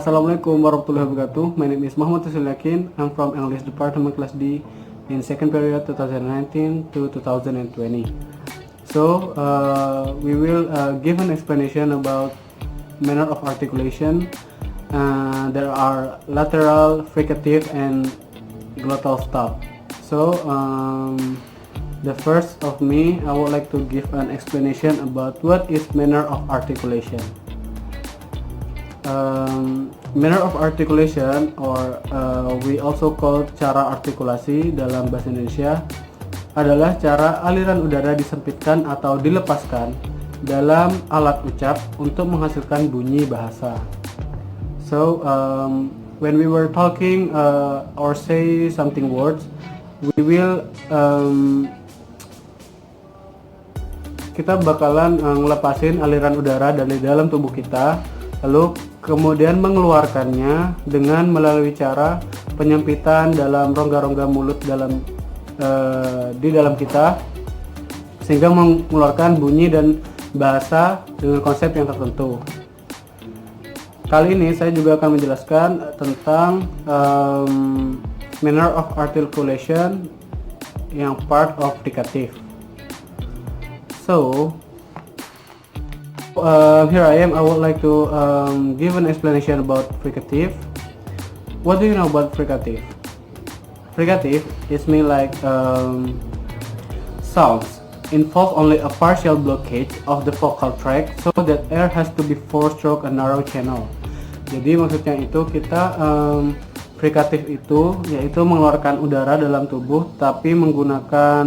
Assalamualaikum warahmatullahi wabarakatuh. My name is Muhammad Tusul Yakin. I'm from English Department Class D in second period 2019 to 2020. So we will give an explanation about manner of articulation. There are lateral, fricative, and glottal stop. So the first of me, I would like to give an explanation about what is manner of articulation. Manner of articulation, or we also call cara artikulasi dalam bahasa Indonesia, adalah cara aliran udara disempitkan atau dilepaskan dalam alat ucap untuk menghasilkan bunyi bahasa. So when we were talking or say something words, we will kita bakalan ngelepasin aliran udara dari dalam tubuh kita, lalu kemudian mengeluarkannya dengan melalui cara penyempitan dalam rongga-rongga mulut di dalam kita, sehingga mengeluarkan bunyi dan bahasa dengan konsep yang tertentu. Kali ini saya juga akan menjelaskan tentang manner of articulation yang part of fricative. So here I am. I would like to give an explanation about fricative. What do you know about fricative? Fricative is mean like sounds involve only a partial blockage of the vocal tract so that air has to be forced through a narrow channel. Jadi maksudnya itu kita fricative itu yaitu mengeluarkan udara dalam tubuh tapi menggunakan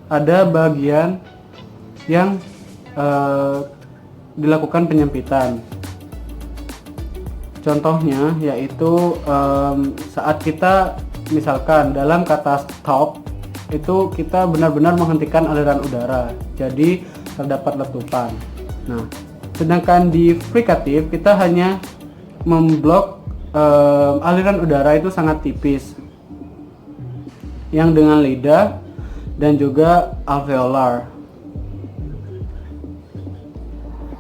ada bagian yang dilakukan penyempitan. Contohnya yaitu saat kita misalkan dalam kata stop itu kita benar-benar menghentikan aliran udara, jadi terdapat letupan. Nah, sedangkan di fricative kita hanya memblok aliran udara itu sangat tipis yang dengan lidah dan juga alveolar.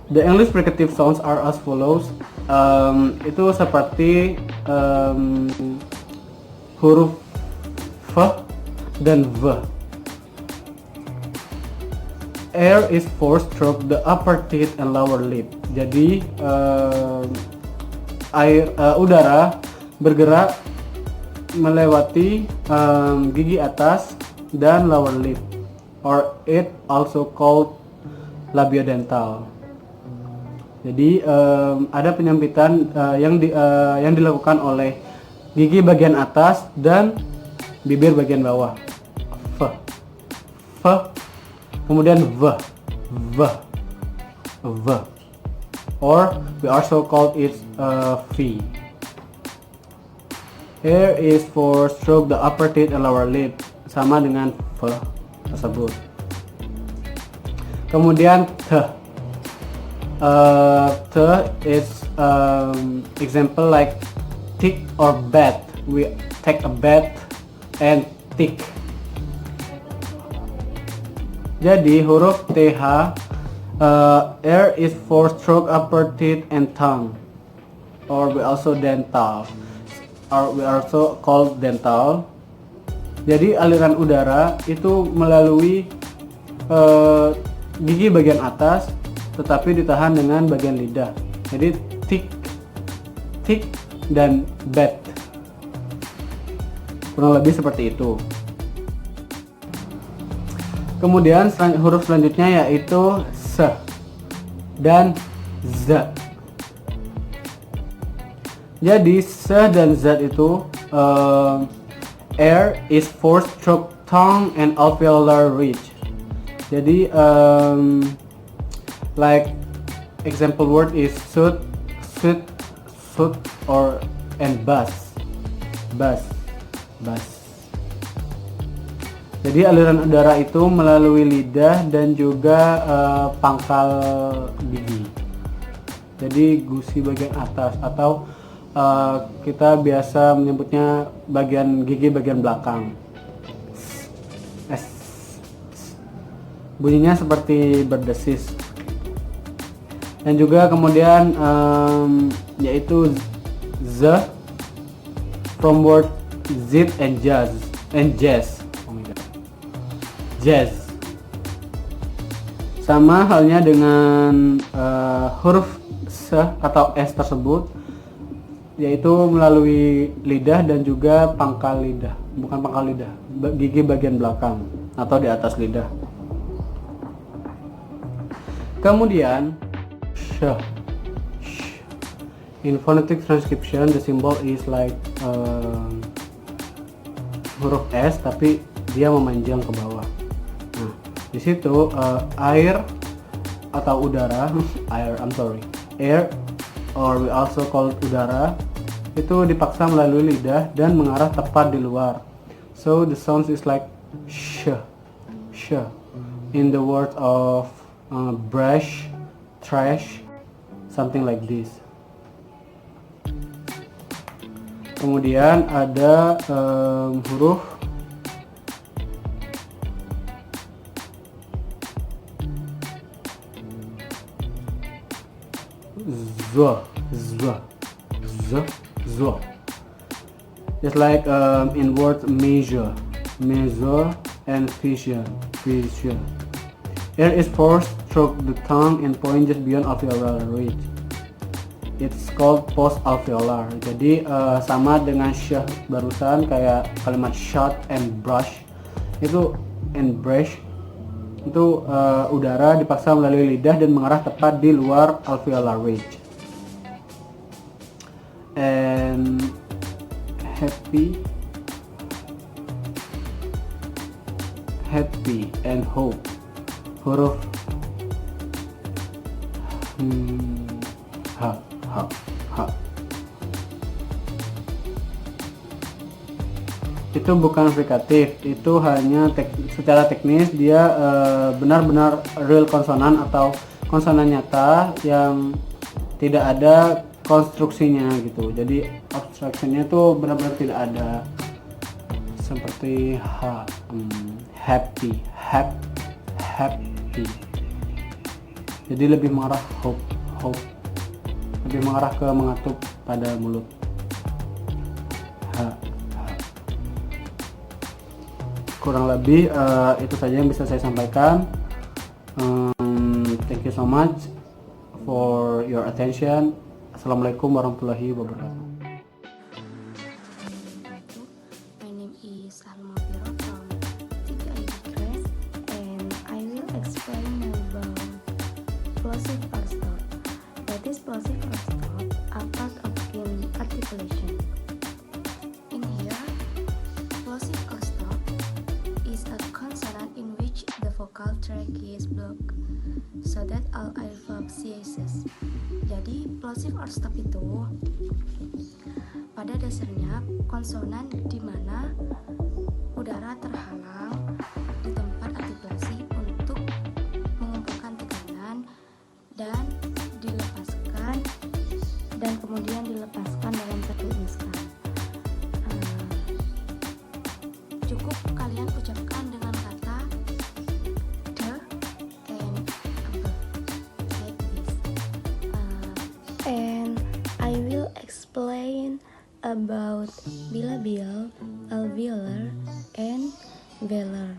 The English fricative sounds are as follows. Itu seperti huruf F dan V. Air is forced through the upper teeth and lower lip. Jadi udara bergerak melewati gigi atas dan lower lip, or it also called labiodental. Jadi ada penyempitan yang dilakukan oleh gigi bagian atas dan bibir bagian bawah. F, kemudian V, or we also called it V. Air is for stroke the upper teeth and lower lip, sama dengan V tersebut. Kemudian T. Is example like tick or bat. We take a bat and tick. Jadi huruf TH, air is for stroke upper teeth and tongue, or we also called dental. Jadi aliran udara itu melalui gigi bagian atas tetapi ditahan dengan bagian lidah. Jadi tick dan bat. Kurang lebih seperti itu. Kemudian huruf selanjutnya yaitu S dan Z. Jadi S dan Z itu air is forced through tongue and alveolar ridge. Jadi like example word is shoot, or and bass. Jadi aliran udara itu melalui lidah dan juga pangkal gigi. Jadi gusi bagian atas atau kita biasa menyebutnya bagian gigi bagian belakang. Bunyinya seperti berdesis. Dan juga kemudian yaitu z from word zit and jazz. Oh my God. Jazz. Sama halnya dengan huruf s atau s tersebut, yaitu melalui lidah dan juga pangkal lidah, bukan pangkal lidah, gigi bagian belakang atau di atas lidah. Kemudian sh. In phonetic transcription, the symbol is like huruf S, tapi dia memanjang ke bawah. Nah, di situ air atau udara, air, or we also call udara, itu dipaksa melalui lidah dan mengarah tepat di luar. So the sound is like sh. In the word of brush, trash, something like this. Kemudian ada huruf z. Just like in word measure and vision. Air is forced through the tongue and point just beyond alveolar ridge. It's called post alveolar. Jadi sama dengan sh barusan, kayak kalimat shot and brush itu, udara dipaksa melalui lidah dan mengarah tepat di luar alveolar ridge. And happy and hope, huruf h. Itu bukan frikatif, itu hanya secara teknis dia benar-benar real konsonan atau konsonan nyata yang tidak ada konstruksinya gitu. Jadi abstraksinya tuh benar-benar tidak ada, seperti happy. Jadi lebih mengarah hope, lebih mengarah ke mengatup pada mulut. Kurang lebih itu saja yang bisa saya sampaikan. Thank you so much for your attention. Assalamualaikum warahmatullahi wabarakatuh. My name is Alma Vero from TPI Grace, and I will explain about plosive or stop. That is, plosive or stop are part of in articulation. In here, plosive or stop is a consonant in which the vocal tract is blocked, so that all air flow ceases. Jadi plosive or stop itu pada dasarnya konsonan di mana udara terhalang di tempat artikulasi untuk mengumpulkan tekanan dan dilepaskan, dan kemudian dilepaskan dalam satu instan. Cukup kalian ucapkan dengan kata the and like this. And I will explain about bilabial, alveolar, and velar.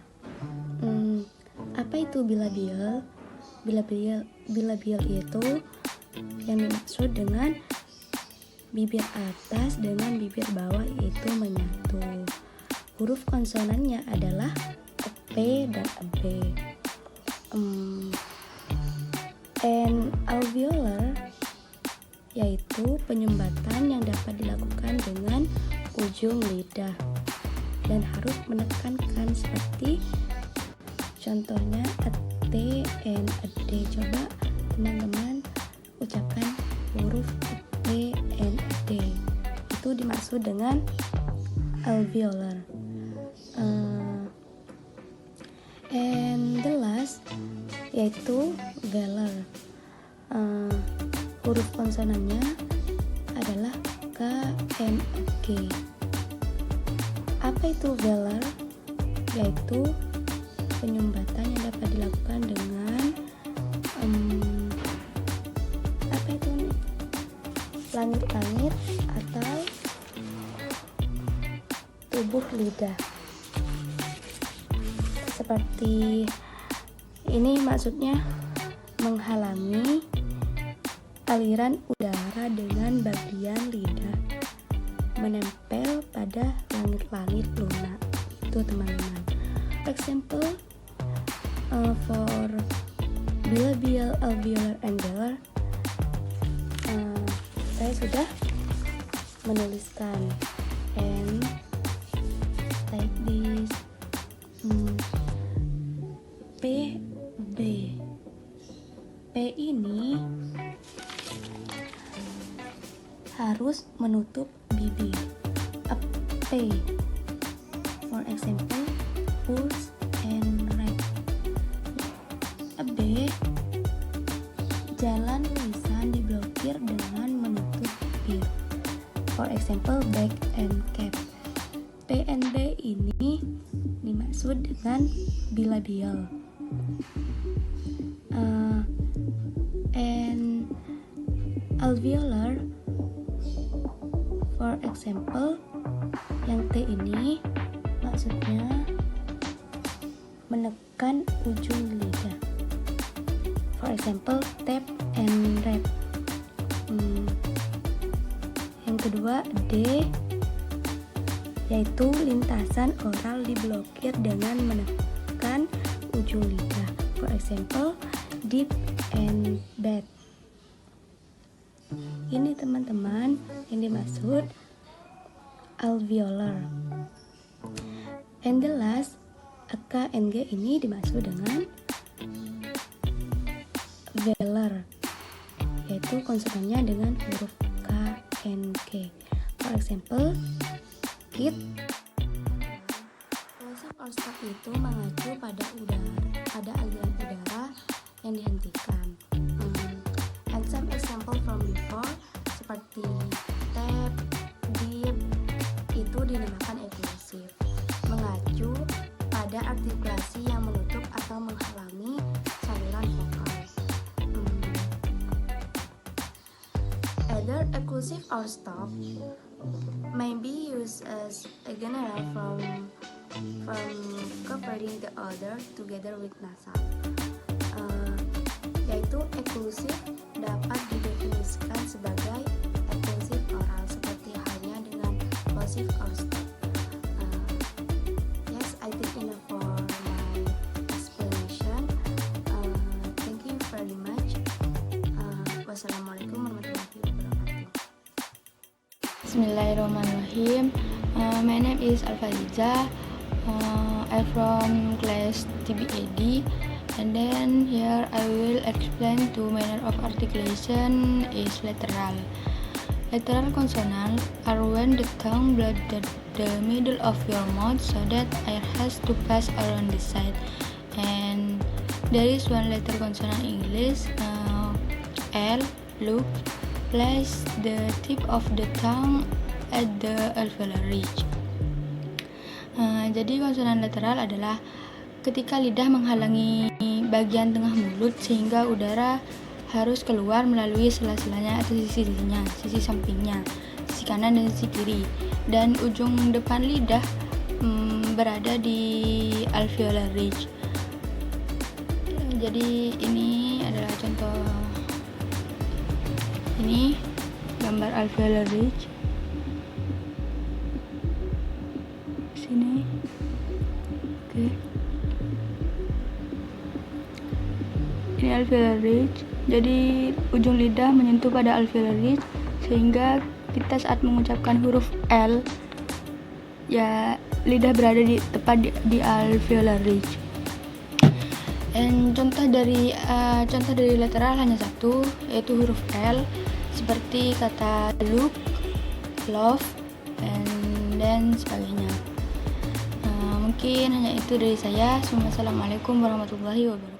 Apa itu bilabial? Bilabial itu yang dimaksud dengan bibir atas dengan bibir bawah itu menyatu. Huruf konsonannya adalah a P dan a B. And alveolar yaitu penyumbatan yang dapat dilakukan dengan ujung lidah dan harus menekankan, seperti contohnya a T and a D. Coba teman-teman ucapkan huruf a T and a D. Itu dimaksud dengan alveolar. And the last yaitu velar. Huruf konsonannya adalah K, M, G. Apa itu velar? Yaitu penyumbatan yang dapat dilakukan dengan langit-langit atau tubuh lidah. Seperti ini maksudnya menghalangi aliran udara dengan bagian lidah menempel pada langit-langit lunak. Itu teman-teman. Example for bilabial alveolar angular, saya sudah menuliskan and like this. PB. P ini harus menutup bibir. A P. For example, pulse and rap. A B. Jalan lisan diblokir dengan menutup bibir. For example, back and cap. P and B ini dimaksud dengan bilabial. And alveolar, for example, yang T ini maksudnya menekan ujung lidah. For example, tap and rap. Yang kedua, D, yaitu lintasan oral diblokir dengan menekan ujung lidah. For example, deep and bad. Ini teman-teman yang dimaksud alveolar. And the last, K and G ini dimaksud dengan velar, yaitu konsonannya dengan huruf K and G. For example, kit. Plosive or stop itu mengacu pada aliran udara yang dihentikan. And some example from before seperti tap, dip itu dinamakan eklusif, mengacu pada artikulasi yang menutup atau menghalangi saluran vokal. Either exclusive or stop may be used as a general from covering the other together with nasal. Yaitu eksklusif dapat didefinisikan sebagai eksklusif oral seperti halnya dengan plosive or stop. Yes, I think enough for my explanation. Thank you very much. Wassalamualaikum warahmatullahi wabarakatuh. Bismillahirrahmanirrahim. My name is Alfariza. I'm from class TBAD. And then here I will explain two manner of articulation is lateral. Lateral consonant are when the tongue blotted the middle of your mouth so that air has to pass around the side. And there is one letter consonant English, L, look, place the tip of the tongue at the alveolar ridge. Jadi konsonan lateral adalah ketika lidah menghalangi bagian tengah mulut sehingga udara harus keluar melalui sela-selanya atau sisi-sisinya, sisi sampingnya, sisi kanan dan sisi kiri, dan ujung depan lidah berada di alveolar ridge. Jadi ini adalah contoh, ini gambar alveolar ridge. Sini, oke. Ini alveolar ridge. Jadi ujung lidah menyentuh pada alveolar ridge sehingga kita saat mengucapkan huruf L, ya lidah berada tepat di alveolar ridge. Dan contoh dari lateral hanya satu, yaitu huruf L, seperti kata look, love, dan sebagainya. Mungkin hanya itu dari saya. Assalamualaikum warahmatullahi wabarakatuh.